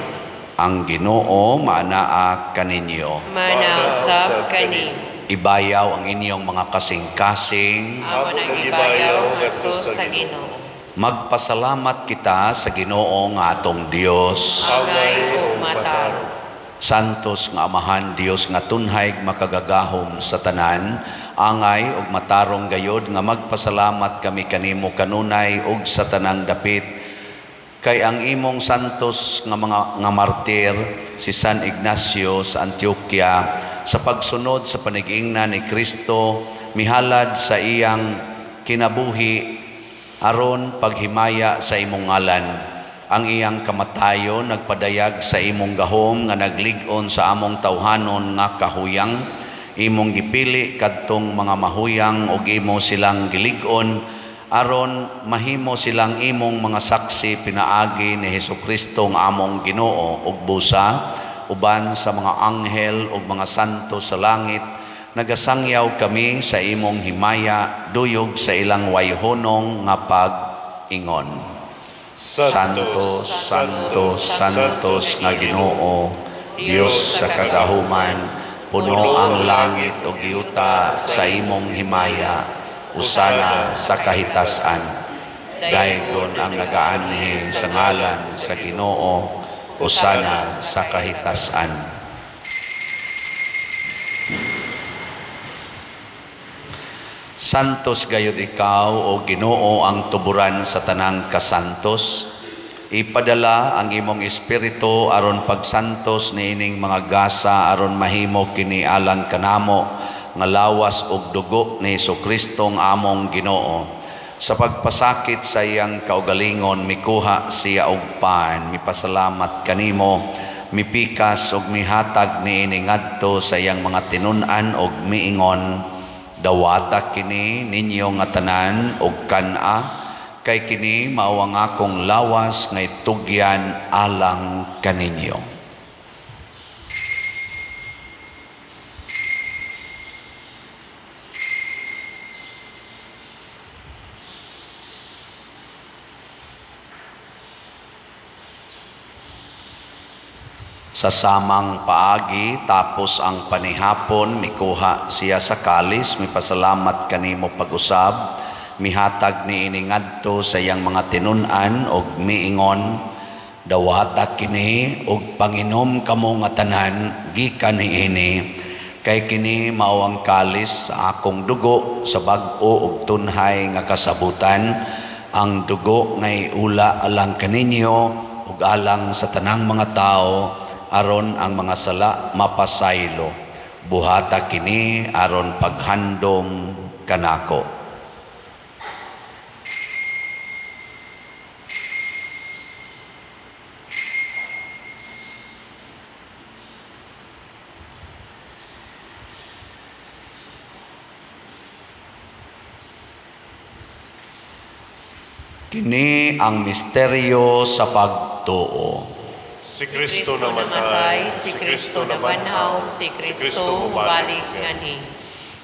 Ang Ginoo maanaa kaninyo. Manausab kani. Ibayaw ang inyong mga kasing-kasing. Amo nang ibayaw ngadto sa Ginoo. Magpasalamat kita sa Ginoo nga atong Dios. Angay ug mataro. Santos nga Amahan Dios nga tunhay makagagahom sa tanan, angay ug matarong gayod nga magpasalamat kami kanimo kanunay ug sa tanang dapit. Kay ang imong santos nga mga martir si San Ignacio sa Antioquia sa pagsunod sa panigingnan ni Kristo, mihalad sa iyang kinabuhi aron paghimaya sa imong ngalan. Ang iyang kamatayon nagpadayag sa imong gahom nga naglig-on sa among tawhanon nga kahuyang. Imong gipili kadtong mga mahuyang ug imo silang gilig-on aron mahimo silang imong mga saksi pinaagi ni Hesukristo nga among Ginoo ug busa uban sa mga anghel ug mga santo sa langit. Nagasangyaw kami sa imong himaya duyog sa ilang wayhonong nga pag-ingon. Santo, Santo, Santos nga Ginoo, Dios sa kagahuman, puno ang langit o giuta sa imong himaya, usana sa kahitasan. Daygon ang nagaanhin sa ngalan sa Ginoo, usana sa kahitasan. Santos gayud ikaw o Ginoo ang tuburan sa tanang kasantos. Ipadala ang imong espiritu aron pagsantos niining mga gasa aron mahimo kini alang kanamo nga lawas ug dugo ni Hesukristo nga among Ginoo. Sa pagpasakit sa iyang kaugalingon mikuha siya og pan, mipasalamat kanimo, mipikas ug mihatag niini ngadto sa iyang mga tinun-an ug miingon, dawata kini ninyo nga tanan ug kan-a, kay kini mao ang akong lawas nga itugyan alang kaninyo. Sa samang paagi tapos ang panihapon mikuha siya sa kalis, mipasalamat kanimo pag-usab, mihatag niini ngadto sa iyang mga tinun-an og miingon, dawata kini og panginom kamo nga tanan gikan niini, kay kini mao ang kalis sa akong dugo sa bag-o ug tunhay nga kasabutan, ang dugo nga iula alang kaninyo ug alang sa tanang mga tao aron ang mga sala mapasaylo. Buhata kini aron paghandom kanako. Kini ang misteryo sa pagtuo. Si Kristo Kristo namatay, si Kristo nabanhaw, si Kristo mubalik ngani.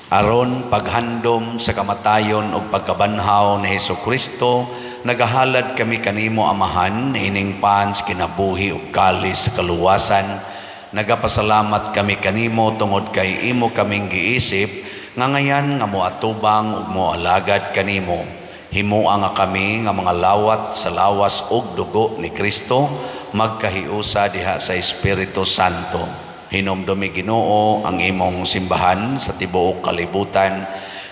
Aron paghandom sa kamatayon ug pagkabanhaw ni Hesukristo, nagahalad kami kanimo Amahan, ining pans kinabuhi ug kalis sa kaluwasan. Nagapasalamat kami kanimo tungod kay imo kaming giisip, nga ngayan nga moatubang ug moalagad kanimo. Himuang nga kami nga mga lawat sa lawas ug dugo ni Kristo, magkahiusa diha sa Espiritu Santo. Hinumdumi Ginoo ang imong simbahan sa tibuok kalibutan.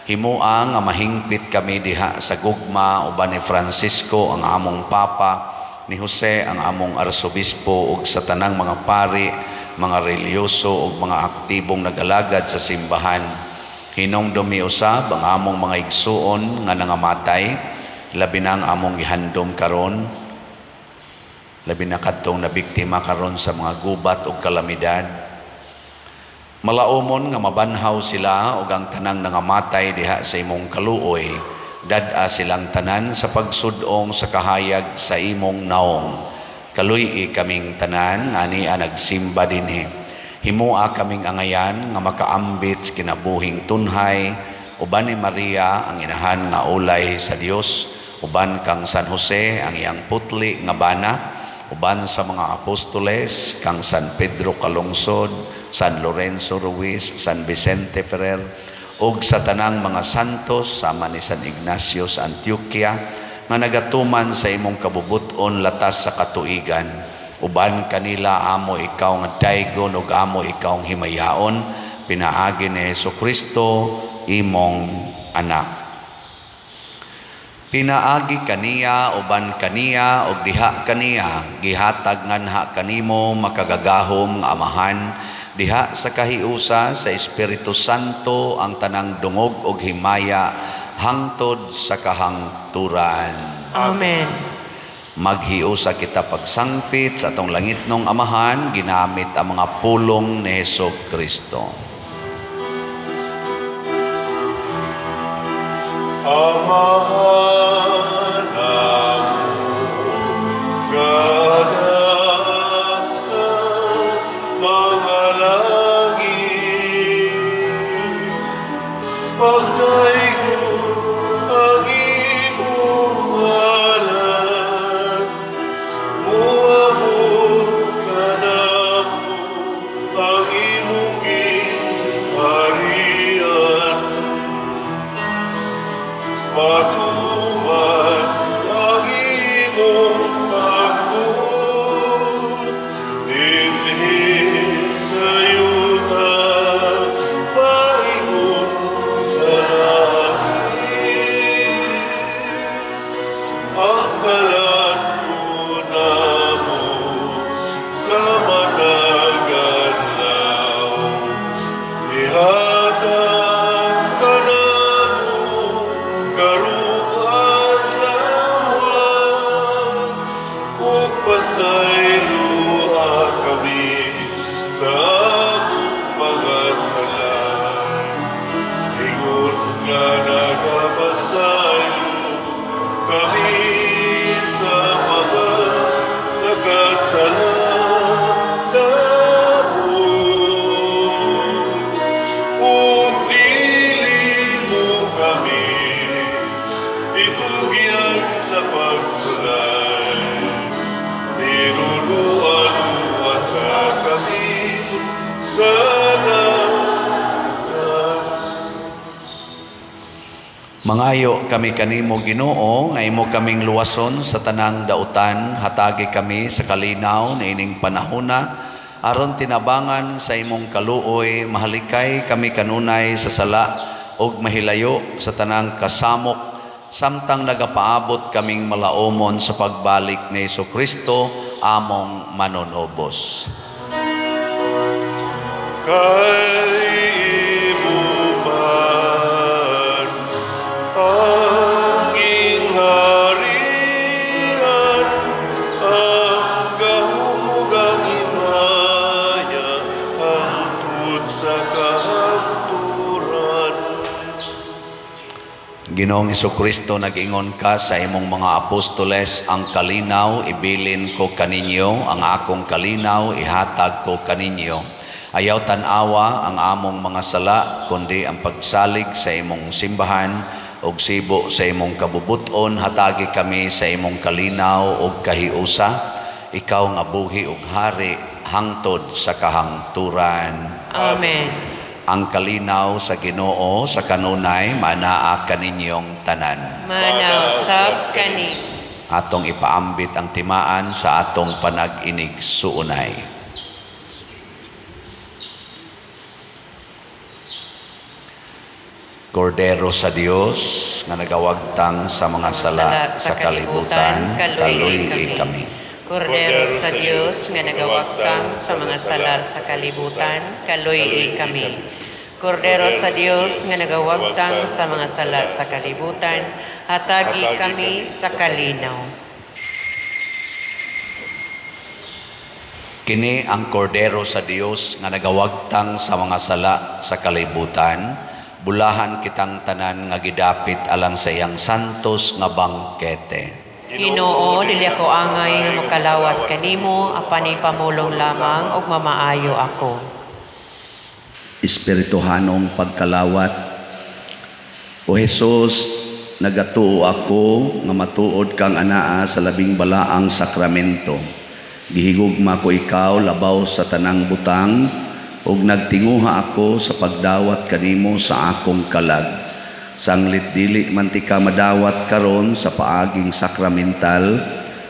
Himuang nga mahingpit kami diha sa gugma uban ni Francisco ang among Papa, ni Jose ang among Arsobispo ug sa tanang mga pari, mga reliyoso ug mga aktibong nag-alagad sa simbahan. Hinumdumi usab ang among mga igsuon nga nangamatay, labi na ang among gihandom karon, labi na kadtong nabiktima karon sa mga gubat ug kalamidad. Malaumon nga mabanhaw sila ug ang tanang nangamatay diha sa imong kaluoy, dad-a silang tanan sa pagsudong sa kahayag sa imong naong. Kaluy kaming tanan ani nagsimba dinhi. Himua kaming angayan nga makaambit kinabuhing tunhay, uban ni Maria ang inahan nga ulay sa Dios, uban kang San Jose ang iyang putli nga bana, uban sa mga apostoles kang San Pedro Calungsod, San Lorenzo Ruiz, San Vicente Ferrer, ug sa tanang mga santos sama ni San Ignacio sa Antioquia nga nagatuman sa imong kabubuton latas sa katuigan. Uban kanila amo ikaw nga daygon ug amo ikaw ang himayaon, pinaagi ni Hesukristo imong anak. Pinaagi kaniya uban kaniya ug diha kaniya gihatag nganha kanimo makagagahom nga Amahan, Diha sa kahiusa sa Espiritu Santo ang tanang dungog ug himaya hangtod sa kahangturan. Amen. Maghiusa kita pagsangpit sa atong langitnong Amahan ginamit ang mga pulong ni Hesukristo. Amahan ganas sa mga langit, pagdaigon ang imong ngalan, muabot ka namo ang imong gingharian. Matuman ang imong pagbuot, dinhi sa yuta, paingon sa langit. Ang kalan namo sa matagalaw, ihatag ka namo karuan lawa, ug pasaylua kami sa among mga sala. Ingon nga nagapasaylo kami sa mga nagkasalanan namo, ug dili mo kami itugyan sa pagsulay. Niluluwa-luwasa kami sa Mangayo kami kanimo Ginoo nga imo kaming luwason sa tanang dautan, hatagi kami sa kalinaw na ining panahona aron tinabangan sa imong kaluoy, mahalikay kami kanunay sa sala ug mahilayo sa tanang kasamok samtang nagapaabot kaming malaumon sa pagbalik ni Hesukristo among manunobos. kay imo man ang gingharian, ang kahumugang himaya hangtod sa kahangturan. Ginoong Hesukristo, nag-ingon ka sa imong mga apostoles, ang kalinaw ibilin ko kaninyo, ang akong kalinaw ihatag ko kaninyo. Ayaw tanawa ang among mga sala, kundi ang pagsalig sa imong simbahan ug sibo sa imong kabubuton, hatagi kami sa imong kalinaw ug kahiusa. Ikaw nga buhi ug hari hangtod sa kahangturan. Amen. Ang kalinaw sa Ginoo sa kanunay manaa kaninyong tanan. Manawsab kani. Atong ipaambit ang timaan sa atong panag-inig suunay. Kordero sa Dios nga nagawagtang sa mga sala sa kalibutan, kaluy kami. Kordero sa Dios nga nagawagtang sa mga sala sa kalibutan, kaluy kami. Kordero sa Dios nga nagawagtang sa mga sala sa kalibutan, hatagi kami sa kalinaw. Kini ang kordero sa Dios nga nagawagtang sa mga sala sa kalibutan. Bulahan kitang tanan nga gidapit alang sa iyang santos nga bangkete. Ginoo, dili ako angay nga makalawat kanimo, apani pamulong lamang ug mamaayo ako. Espirituhanong pagkalawat. O Jesus, nagatuo ako nga matuod kang anaa sa labing balaang sakramento. Gihigugma ko ikaw labaw sa tanang butang, ug nagtinguha ako sa pagdawat kanimo sa akong kalag. Sanglit dili man ti ka madawat karon sa paaging sakramental,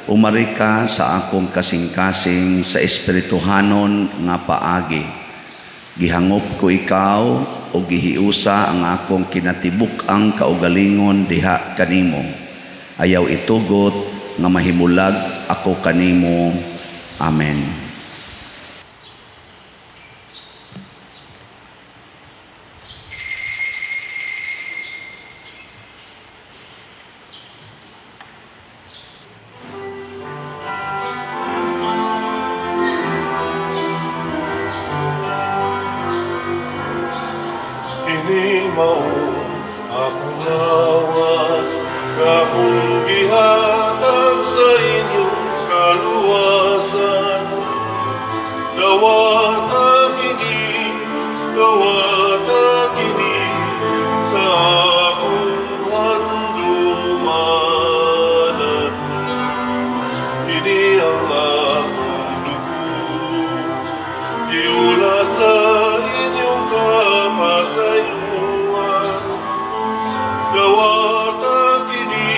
umari ka sa akong kasing-kasing sa espirituhanon nga paagi. Gihangop ko ikaw o gihiusa ang akong kinatibuk ang kaugalingon diha kanimo. Ayaw itugot nga mahimulag ako kanimo. Amen. maong akong lawas, akong gihatag sa inyong kaluwasan. Dawata kini sa akong handumanan. Ini ang akong dugo, giula sa inyong kapasayloan. Dawata kini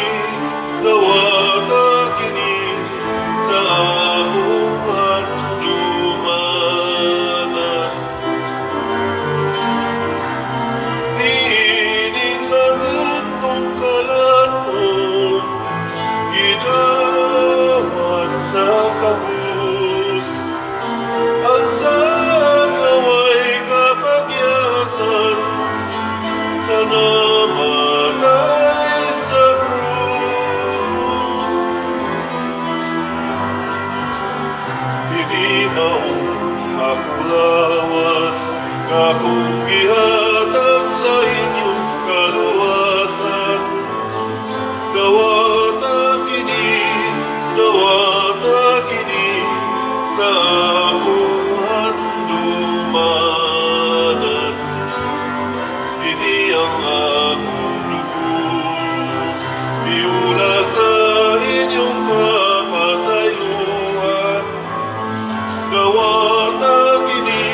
sa akong handumanan. Niining langit ng kalanon, gidawat sa kabus. Ang sanaway kapagyasan, sa namatay sa krus. Hindi maong akong lawas, akong gihatag sa inyong kaluwasan. Dawata kini sa akong handumanan. Ini ang akong dugo, iula sa inyong kapasayloan. Dawata kini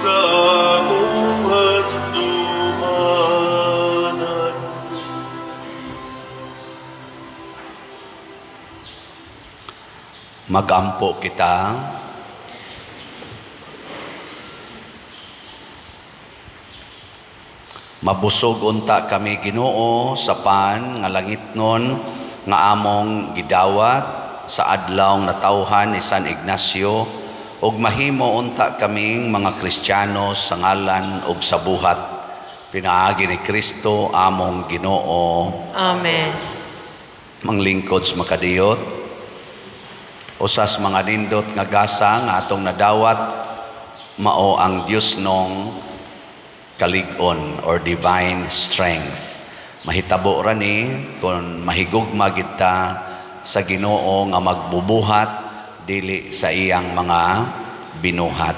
sa akong handumanan. Magampo kita. Mabusog unta kami Ginoo sa pan nga langitnon nga among gidawat sa adlaw nga tawhan ni San Ignacio ug mahimo unta kaming mga Kristiyano sa ngalan ug sa buhat pinaagi ni Kristo among Ginoo. Amen. Manglingkod sa makadiyot. Usas mga nindot nga gasa nga atong nadawat mao ang Dios nong kalig-on or divine strength. Mahitabo ra ni kung mahigugma kita sa Ginoo nga magbubuhat dili sa iyang mga binuhat.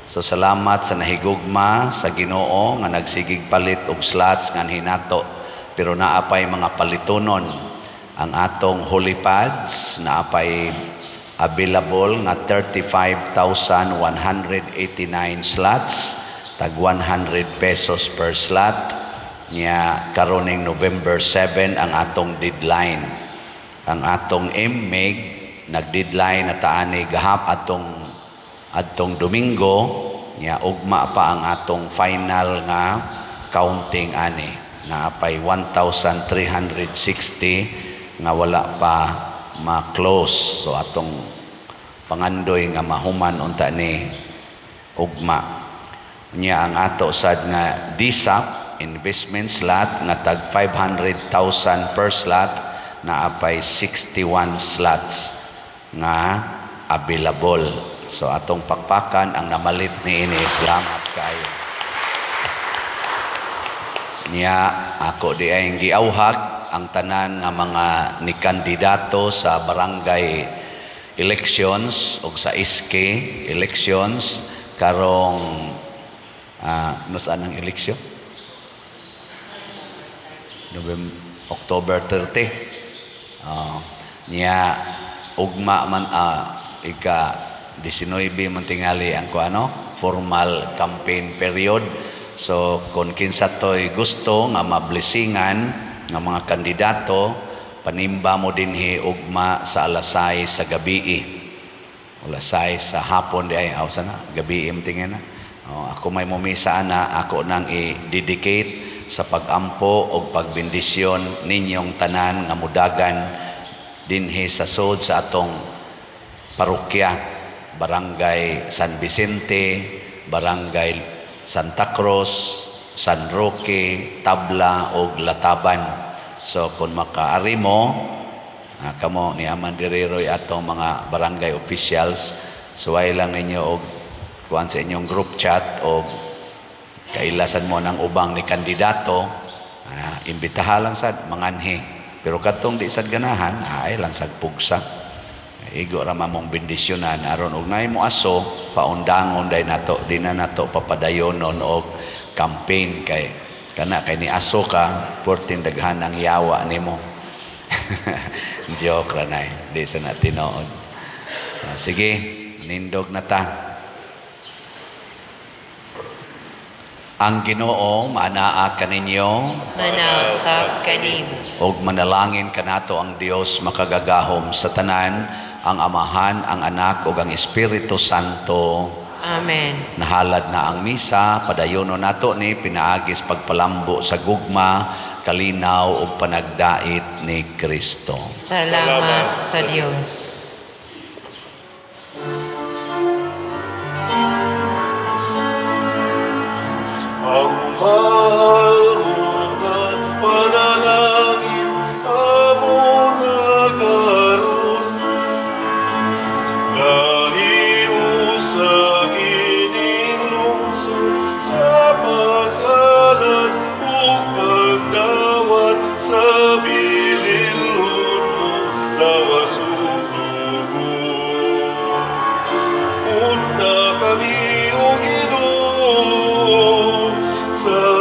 So salamat sa nahigugma sa Ginoo nga nagsigig palit og slots nga hinato pero naapay mga palitonon ang atong holy pads naapay available nga 35,189 slots, tag 100 pesos per slot. Nya karoning November 7 ang atong deadline. Ang atong MMEG nag-deadline na taani gahap atong Domingo, nya ugma pa ang atong final nga counting ani. Naapay 1,360 nga wala pa ma-close. So atong pangandoy nga mahuman unta ni ugma. Nya ang ato sad nga DSAP investment slot nga tag 500,000 per slot na apay 61 slots nga available. So atong pakpakan ang namalit ni ini. Salamat kayo. Nya ako di ay giawhag ang tanan nga mga ni kandidato sa barangay elections o sa SK elections karong no saan ang eleksyon? October 30. Niya ugma man ika 19 man tingali ang formal campaign period. So kung kinsa toy gusto nga mablesingan nga mga kandidato, panimba mo dinhi ugma sa alasay sa gabi. Alasay sa hapon di ay sana gabi tingin na. Ako may mumisa na ako nang i-dedicate sa pagampo o pagbendisyon ninyong tanan nga mudagan dinhi sa sud sa atong parokya, Barangay San Vicente, Barangay Santa Cruz, San Roque, Tabla o Lataban. So kung makaari mo, kamo ni Aman Diriroy atong mga barangay officials, suway lang ninyo og kuan sa inyong group chat o kailasan mo ng ubang ni kandidato, imbitaha lang sad manganhi. Pero katong di sad ganahan, ay lang sad pugsa. Igo ra mong bendisyonan aron og naay mo aso paundangon day nato, di na nato papadayonon og campaign kay kana kay ni aso ka porting daghan ang yawa nimo. Joke ra nay, di sa natinood. Sige, nindog na ta. Ang Ginoo maanaa kaninyo Manasab kanimo. og manalangin kanato ang Dios makagagahom sa tanan, ang Amahan, ang Anak ug ang Espiritu Santo. Amen. Nahalad na ang misa, padayono nato ni pinaagis pagpalambo sa gugma, kalinaw ug panagdait ni Kristo. Salamat sa Dios. Ang mahal mo nga panalangin amo nagaron. Lahimo sa kining lungsod sa paghalan ug pagdawat sa bililhon mo lawas ug dugo. Una kami o Ginoo sa